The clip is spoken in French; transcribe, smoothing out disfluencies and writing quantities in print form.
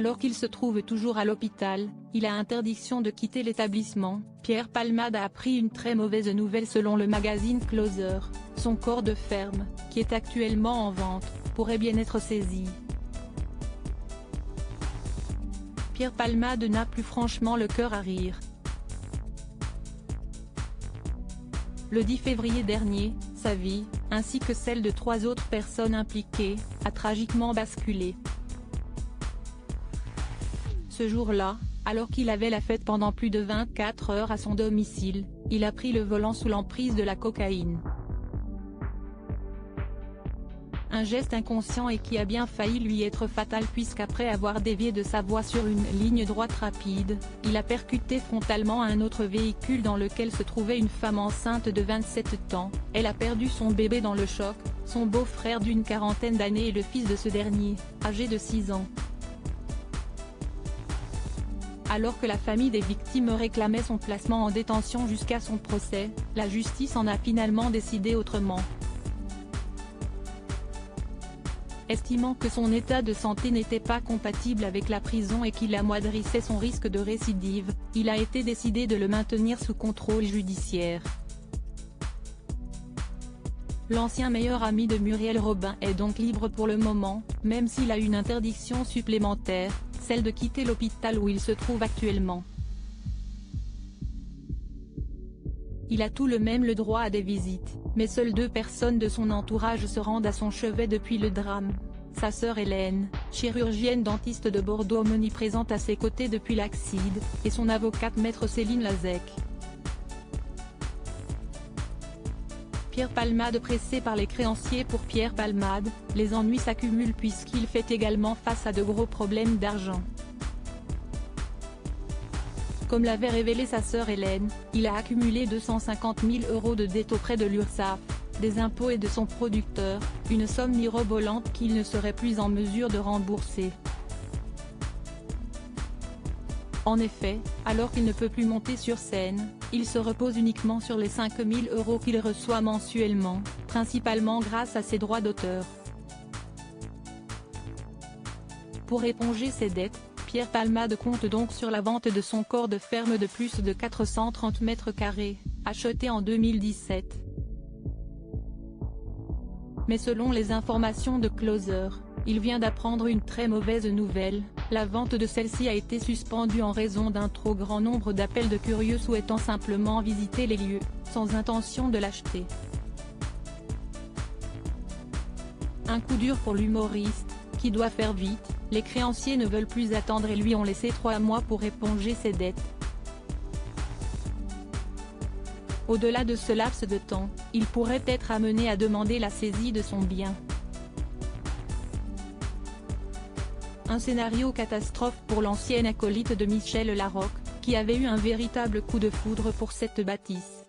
Alors qu'il se trouve toujours à l'hôpital, il a interdiction de quitter l'établissement. Pierre Palmade a appris une très mauvaise nouvelle selon le magazine Closer. Son corps de ferme, qui est actuellement en vente, pourrait bien être saisi. Pierre Palmade n'a plus franchement le cœur à rire. Le 10 février dernier, sa vie, ainsi que celle de 3 autres personnes impliquées, a tragiquement basculé. Ce jour-là, alors qu'il avait la fête pendant plus de 24 heures à son domicile, il a pris le volant sous l'emprise de la cocaïne. Un geste inconscient et qui a bien failli lui être fatal puisqu'après avoir dévié de sa voie sur une ligne droite rapide, il a percuté frontalement un autre véhicule dans lequel se trouvait une femme enceinte de 27 ans. Elle a perdu son bébé dans le choc, son beau-frère d'une quarantaine d'années et le fils de ce dernier, âgé de 6 ans. Alors que la famille des victimes réclamait son placement en détention jusqu'à son procès, la justice en a finalement décidé autrement. Estimant que son état de santé n'était pas compatible avec la prison et qu'il amoindrissait son risque de récidive, il a été décidé de le maintenir sous contrôle judiciaire. L'ancien meilleur ami de Muriel Robin est donc libre pour le moment, même s'il a une interdiction supplémentaire, celle de quitter l'hôpital où il se trouve actuellement. Il a tout de même le droit à des visites, mais seules 2 personnes de son entourage se rendent à son chevet depuis le drame. Sa sœur Hélène, chirurgienne dentiste de Bordeaux omniprésente à ses côtés depuis l'accident, et son avocate maître Céline Lazec. Pierre Palmade pressé par les créanciers. Pour Pierre Palmade, les ennuis s'accumulent puisqu'il fait également face à de gros problèmes d'argent. Comme l'avait révélé sa sœur Hélène, il a accumulé 250 000 € de dettes auprès de l'URSSAF, des impôts et de son producteur, une somme mirobolante qu'il ne serait plus en mesure de rembourser. En effet, alors qu'il ne peut plus monter sur scène, il se repose uniquement sur les 5 000 € qu'il reçoit mensuellement, principalement grâce à ses droits d'auteur. Pour éponger ses dettes, Pierre Palmade compte donc sur la vente de son corps de ferme de plus de 430 m², acheté en 2017. Mais selon les informations de Closer, il vient d'apprendre une très mauvaise nouvelle, la vente de celle-ci a été suspendue en raison d'un trop grand nombre d'appels de curieux souhaitant simplement visiter les lieux, sans intention de l'acheter. Un coup dur pour l'humoriste, qui doit faire vite, les créanciers ne veulent plus attendre et lui ont laissé 3 mois pour éponger ses dettes. Au-delà de ce laps de temps, il pourrait être amené à demander la saisie de son bien. Un scénario catastrophe pour l'ancienne acolyte de Michel Larocque, qui avait eu un véritable coup de foudre pour cette bâtisse.